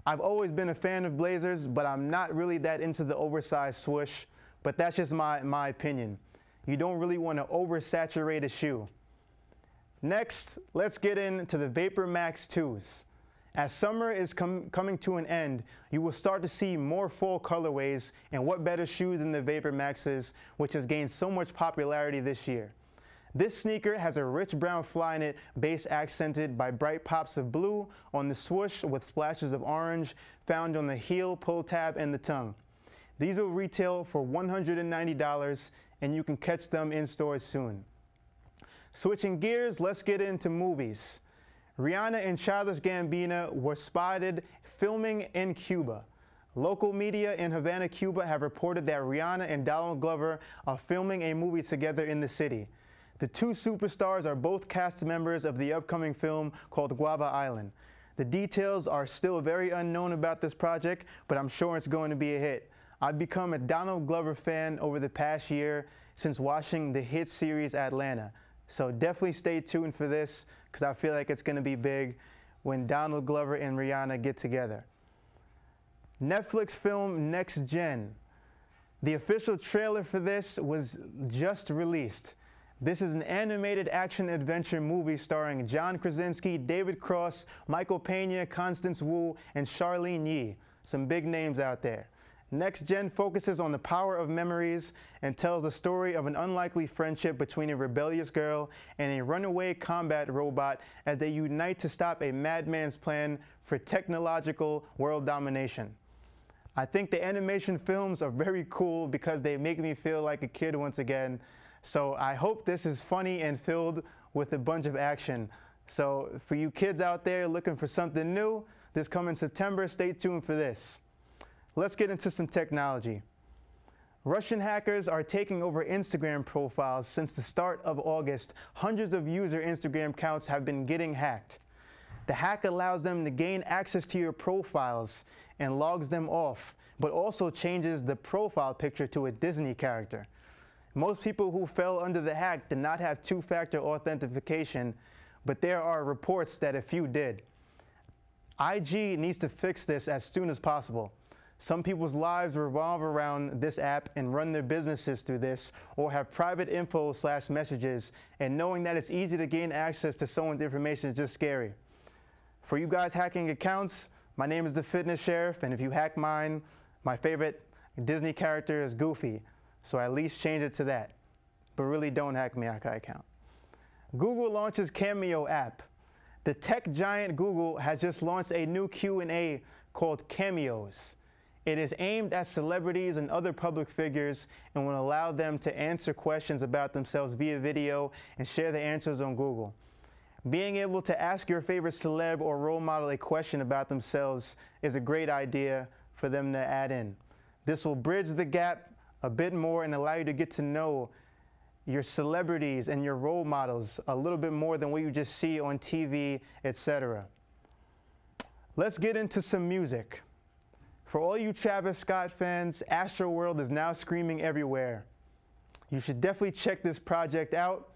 I've always been a fan of Blazers, but I'm not really that into the oversized swoosh, but that's just my opinion. You don't really want to oversaturate a shoe. Next, let's get into the Vapor Max 2s. As summer is coming to an end, you will start to see more fall colorways, and what better shoe than the Vapor Maxes, which has gained so much popularity this year. This sneaker has a rich brown Flyknit base accented by bright pops of blue on the swoosh with splashes of orange found on the heel, pull tab, and the tongue. These will retail for $190, and you can catch them in stores soon. Switching gears, let's get into movies. Rihanna and Childish Gambino were spotted filming in Cuba. Local media in Havana, Cuba have reported that Rihanna and Donald Glover are filming a movie together in the city. The two superstars are both cast members of the upcoming film called Guava Island. The details are still very unknown about this project, but I'm sure it's going to be a hit. I've become a Donald Glover fan over the past year since watching the hit series Atlanta. So definitely stay tuned for this, because I feel like it's going to be big when Donald Glover and Rihanna get together. Netflix film Next Gen. The official trailer for this was just released. This is an animated action-adventure movie starring John Krasinski, David Cross, Michael Pena, Constance Wu, and Charlene Yi. Some big names out there. Next Gen focuses on the power of memories and tells the story of an unlikely friendship between a rebellious girl and a runaway combat robot as they unite to stop a madman's plan for technological world domination. I think the animation films are very cool because they make me feel like a kid once again. So I hope this is funny and filled with a bunch of action. So for you kids out there looking for something new, this coming September, stay tuned for this. Let's get into some technology. Russian hackers are taking over Instagram profiles. Since the start of August, hundreds of user Instagram accounts have been getting hacked. The hack allows them to gain access to your profiles and logs them off, but also changes the profile picture to a Disney character. Most people who fell under the hack did not have two-factor authentication, but there are reports that a few did. IG needs to fix this as soon as possible. Some people's lives revolve around this app and run their businesses through this, or have private info/messages, and knowing that it's easy to gain access to someone's information is just scary. For you guys hacking accounts, my name is the Fitness Sheriff, and if you hack mine, my favorite Disney character is Goofy, so at least change it to that. But really don't hack my account. Google launches Cameo app. The tech giant Google has just launched a new Q&A called Cameos. It is aimed at celebrities and other public figures and will allow them to answer questions about themselves via video and share the answers on Google. Being able to ask your favorite celeb or role model a question about themselves is a great idea for them to add in. This will bridge the gap a bit more and allow you to get to know your celebrities and your role models a little bit more than what you just see on TV, etc. Let's get into some music. For all you Travis Scott fans, Astroworld is now screaming everywhere. You should definitely check this project out.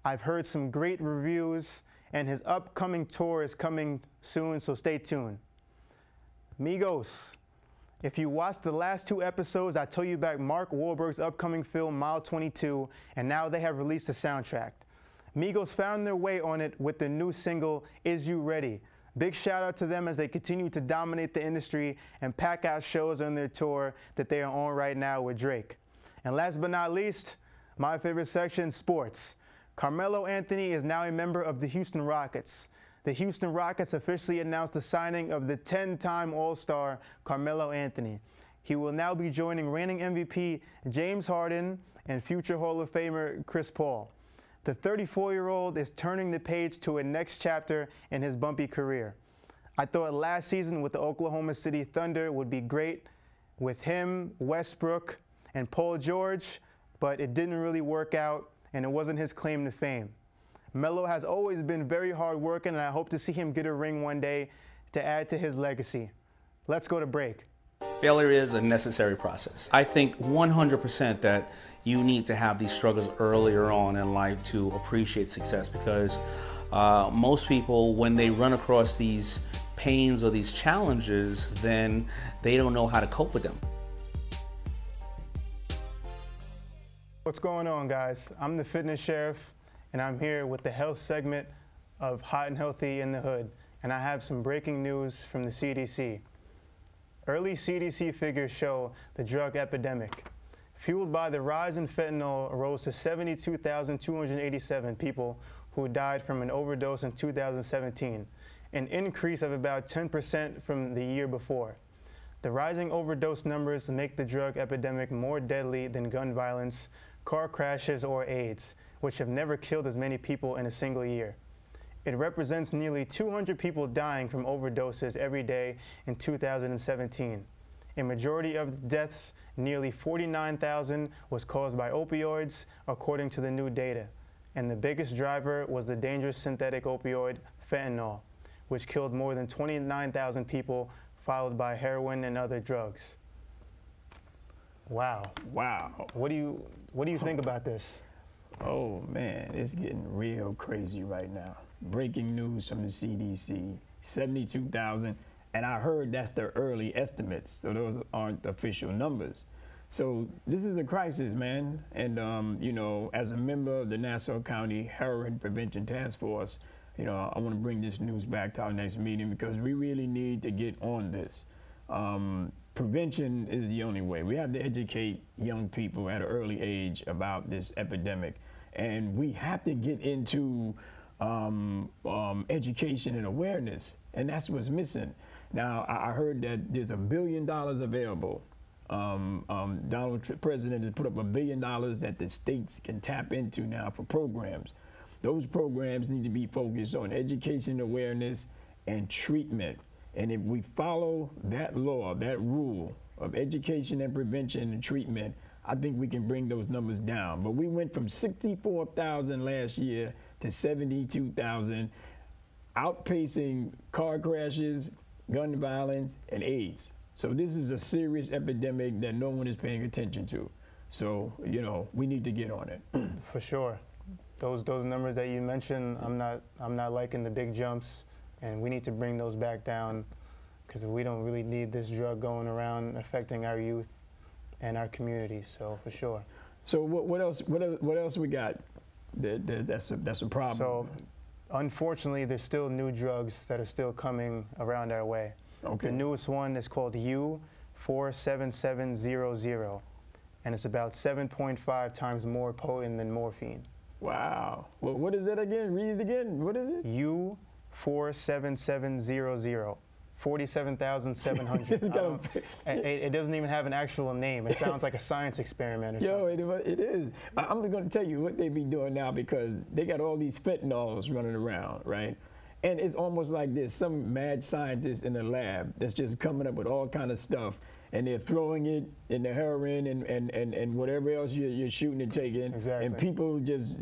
I've heard some great reviews, and his upcoming tour is coming soon, so stay tuned. Migos, if you watched the last 2 episodes, I told you about Mark Wahlberg's upcoming film, Mile 22, and now they have released a soundtrack. Migos found their way on it with the new single, Is You Ready? Big shout out to them as they continue to dominate the industry and pack out shows on their tour that they are on right now with Drake. And last but not least, my favorite section, sports. Carmelo Anthony is now a member of the Houston Rockets. The Houston Rockets officially announced the signing of the 10-time All-Star Carmelo Anthony. He will now be joining reigning MVP James Harden and future Hall of Famer Chris Paul. The 34-year-old is turning the page to a next chapter in his bumpy career. I thought last season with the Oklahoma City Thunder would be great with him, Westbrook, and Paul George, but it didn't really work out, and it wasn't his claim to fame. Melo has always been very hard-working, and I hope to see him get a ring one day to add to his legacy. Let's go to break. Failure is a necessary process. I think 100% that you need to have these struggles earlier on in life to appreciate success, because most people, when they run across these pains or these challenges, then they don't know how to cope with them. What's going on, guys? I'm the Fitness Sheriff, and I'm here with the health segment of Hot and Healthy in the Hood, and I have some breaking news from the CDC. Early CDC figures show the drug epidemic, fueled by the rise in fentanyl, rose to 72,287 people who died from an overdose in 2017, an increase of about 10% from the year before. The rising overdose numbers make the drug epidemic more deadly than gun violence, car crashes, or AIDS, which have never killed as many people in a single year. It represents nearly 200 people dying from overdoses every day in 2017. A majority of the deaths, nearly 49,000, was caused by opioids, according to the new data. And the biggest driver was the dangerous synthetic opioid, fentanyl, which killed more than 29,000 people, followed by heroin and other drugs. Wow. Wow. What do you think about this? Oh man, it's getting real crazy right now. Breaking news from the CDC, 72,000, and I heard that's the early estimates, so those aren't the official numbers. So this is a crisis, man, and you know, as a member of the Nassau County Heroin Prevention Task Force, you know, I want to bring this news back to our next meeting because we really need to get on this. Prevention is the only way. We have to educate young people at an early age about this epidemic, and we have to get into education and awareness. And that's what's missing. Now, I heard that there's $1 billion available. President has put up $1 billion that the states can tap into now for programs. Those programs need to be focused on education, awareness, and treatment. And if we follow that law, that rule of education and prevention and treatment, I think we can bring those numbers down. But we went from 64,000 last year to 72,000, outpacing car crashes, gun violence, and AIDS. So this is a serious epidemic that no one is paying attention to. So, you know, we need to get on it. For sure. Those numbers that you mentioned, I'm not liking the big jumps, and we need to bring those back down, because we don't really need this drug going around affecting our youth and our communities. So for sure. So what else we got? That's a problem. So unfortunately, there's still new drugs that are still coming around our way. Okay. The newest one is called U47700, and it's about 7.5 times more potent than morphine. Wow. Well, what is that again? Read it again. What is it? U47700. 47,700. It doesn't even have an actual name. It sounds like a science experiment or something. Yo, it is. I'm going to tell you what they be doing now, because they got all these fentanyls running around, right? And it's almost like there's some mad scientist in the lab that's just coming up with all kind of stuff, and they're throwing it in the heroin and whatever else you're shooting and taking. Exactly. And people just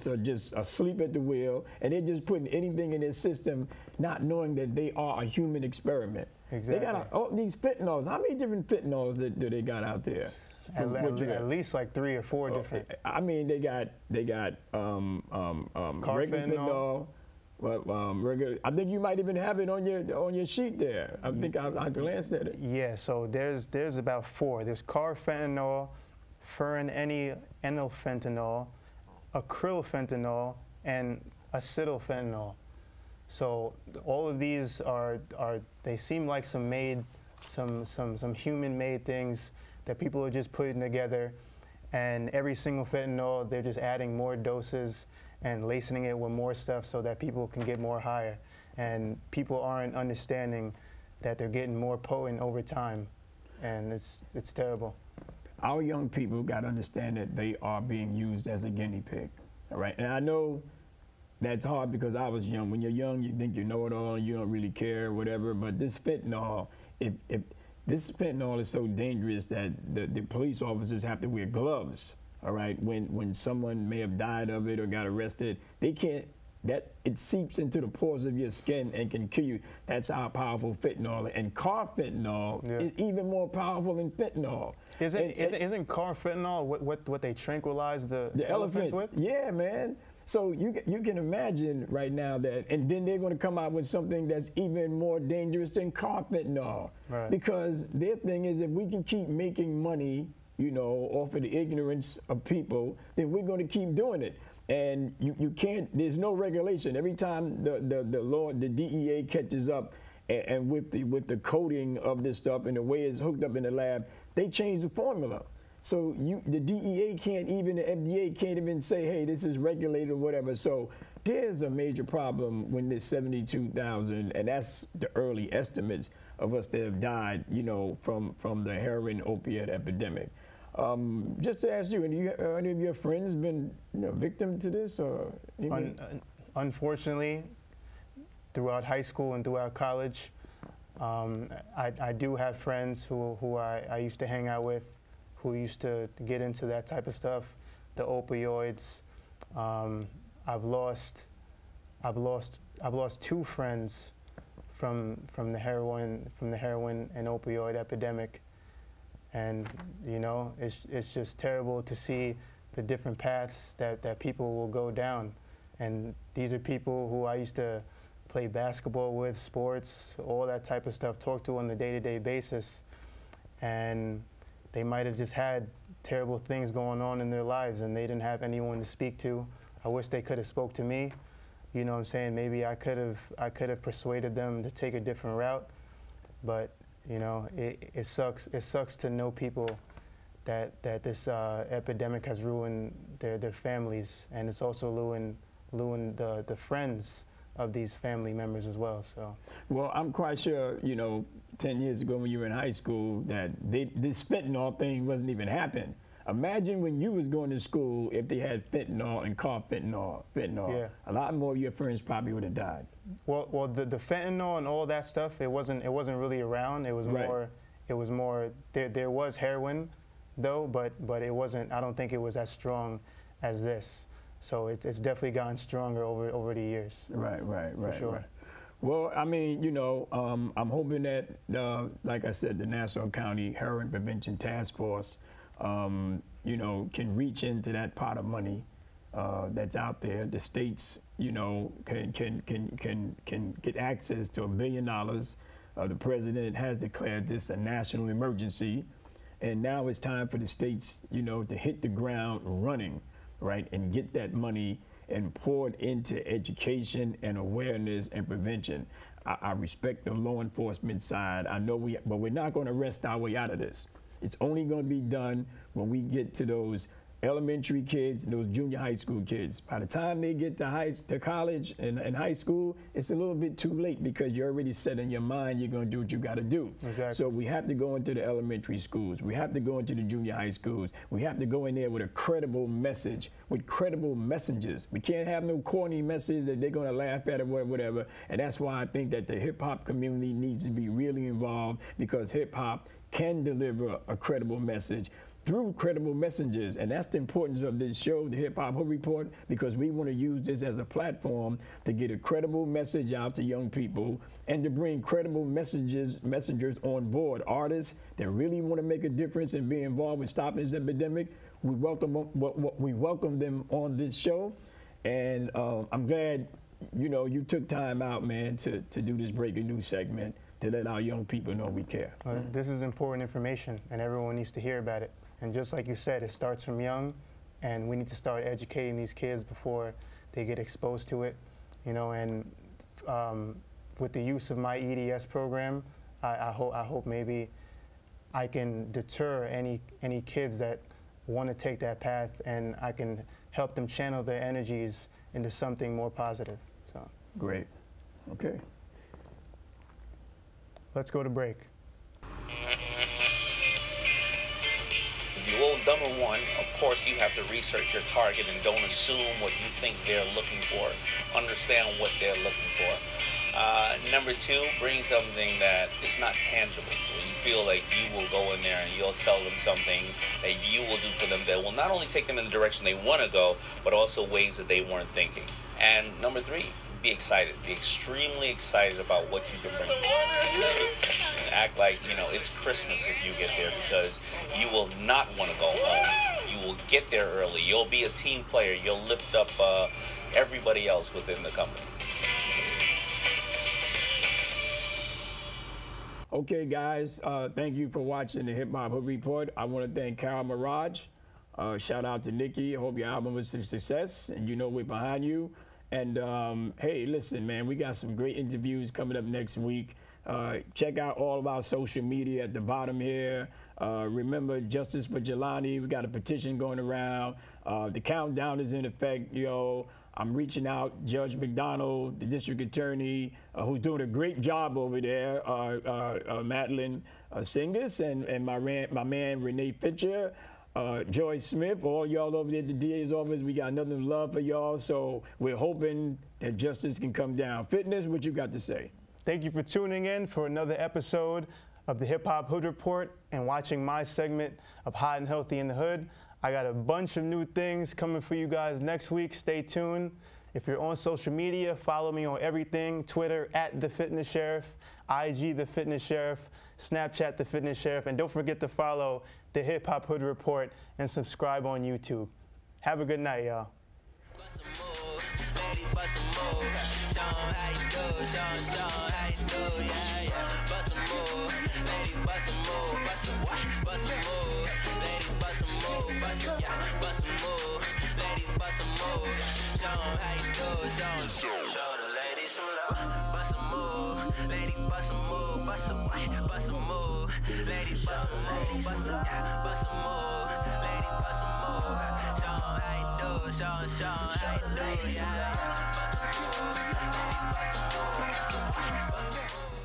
are asleep at the wheel, and they're just putting anything in their system, not knowing that they are a human experiment. Exactly. They got all these fentanyls. How many different fentanyls do they got out there? At least like 3 or 4 different. I mean, they got regular fentanyl. Regular. I think you might even have it on your sheet there. I think I glanced at it. Yeah. So there's about 4. There's carfentanil, furanylfentanyl, acrylfentanyl, and acetylfentanyl. So all of these they seem like some human-made things that people are just putting together, and every single fentanyl, they're just adding more doses and lacing it with more stuff so that people can get more higher. And people aren't understanding that they're getting more potent over time, and it's terrible. Our young people got to understand that they are being used as a guinea pig, all right? And I know that's hard because I was young. When you're young, you think you know it all, you don't really care, whatever. But this fentanyl, this fentanyl is so dangerous that the police officers have to wear gloves, all right? When someone may have died of it or got arrested, they can't, it seeps into the pores of your skin and can kill you. That's how powerful fentanyl is. And carfentanil is even more powerful than fentanyl. Isn't carfentanil what they tranquilize the elephants with? Yeah, man. So you can imagine right now that, and then they're going to come out with something that's even more dangerous than carfentanil. Right. Because their thing is, if we can keep making money, you know, off of the ignorance of people, then we're going to keep doing it. And you can't, there's no regulation. Every time the DEA catches up and with the coding of this stuff and the way it's hooked up in the lab, they change the formula. So the DEA can't even, the FDA can't even say, hey, this is regulated or whatever. So there's a major problem when there's 72,000, and that's the early estimates of us that have died, you know, from the heroin opiate epidemic. Just to ask you, are any of your friends been, you know, victim to this, or? Unfortunately, throughout high school and throughout college, I do have friends who I used to hang out with, who used to get into that type of stuff, the opioids. I've lost 2 friends from the heroin and opioid epidemic, and you know, it's just terrible to see the different paths that people will go down. And these are people who I used to play basketball with, sports, all that type of stuff, talk to on a day-to-day basis, and they might have just had terrible things going on in their lives, and they didn't have anyone to speak to. I wish they could have spoke to me. You know what I'm saying? Maybe I could have persuaded them to take a different route. But you know, it sucks. It sucks to know people that this epidemic has ruined their families, and it's also ruined the friends of these family members as well. So, well, I'm quite sure, you know, 10 years ago when you were in high school that this fentanyl thing wasn't even happening. Imagine when you was going to school if they had fentanyl and caught fentanyl. Yeah. A lot more of your friends probably would have died. Well, the fentanyl and all that stuff, it wasn't really around. It was more. There was heroin, though, but it wasn't. I don't think it was as strong as this. So it's definitely gotten stronger over the years. Right. For sure. Right. Well, I mean, you know, I'm hoping that, like I said, the Nassau County Heroin Prevention Task Force, you know, can reach into that pot of money that's out there. The states, you know, can get access to $1 billion. The president has declared this a national emergency, and now it's time for the states, you know, to hit the ground running, right, and get that money and pour it into education and awareness and prevention. I respect the law enforcement side. I know but we're not going to rest our way out of this. It's only going to be done when we get to those elementary kids and those junior high school kids. By the time they get to college and high school, it's a little bit too late because you're already set in your mind you're going to do what you got to do. Exactly. So we have to go into the elementary schools. We have to go into the junior high schools. We have to go in there with a credible message, with credible messengers. We can't have no corny message that they're going to laugh at or whatever. And that's why I think that the hip-hop community needs to be really involved, because hip-hop can deliver a credible message through credible messengers. And that's the importance of this show, the Hip Hop Hood Report, because we want to use this as a platform to get a credible message out to young people and to bring credible messengers on board. Artists that really want to make a difference and be involved with stopping this epidemic, we welcome them on this show. And I'm glad, you know, you took time out, man, to do this breaking news segment to let our young people know we care. This is important information, and everyone needs to hear about it. And just like you said, it starts from young, and we need to start educating these kids before they get exposed to it. You know, and with the use of my EDS program, I hope maybe I can deter any kids that want to take that path, and I can help them channel their energies into something more positive. So great. Okay. Let's go to break. You owe number one, of course, you have to research your target and don't assume what you think they're looking for. Understand what they're looking for. Number two, bring something that is not tangible. Where you feel like you will go in there and you'll sell them something that you will do for them that will not only take them in the direction they want to go, but also ways that they weren't thinking. And number three, be excited. Be extremely excited about what you can bring. And act like, you know, it's Christmas if you get there, because you will not want to go home. You will get there early. You'll be a team player. You'll lift up everybody else within the company. Okay, guys, thank you for watching the Hip Hop Hood Report. I want to thank Carol Maraj. Shout out to Nicki. I hope your album was a success, and you know we're behind you. And hey, listen, man, we got some great interviews coming up next week. Check out all of our social media at the bottom here. Remember, Justice for Jelani. We got a petition going around. The countdown is in effect, yo. I'm reaching out, Judge McDonald, the district attorney, who's doing a great job over there, Madeline Singus, and my man, Renee Fitcher. Joy Smith, all y'all over there at the DA's office, we got nothing but love for y'all, so we're hoping that justice can come down. Fitness, what you got to say? Thank you for tuning in for another episode of the Hip Hop Hood Report and watching my segment of Hot and Healthy in the Hood. I got a bunch of new things coming for you guys next week. Stay tuned. If you're on social media, follow me on everything. Twitter @TheFitnessSheriff, IG TheFitnessSheriff, Snapchat TheFitnessSheriff, and don't forget to follow the Hip Hop Hood Report and subscribe on YouTube. Have a good night, y'all. Show the ladies some love, bust a move, ladies bust a move, bust a move, bust a move, ladies bust a move, bust a move, ladies bust a move. Show how you do, show how you do, yeah. move. Lady, bust a move.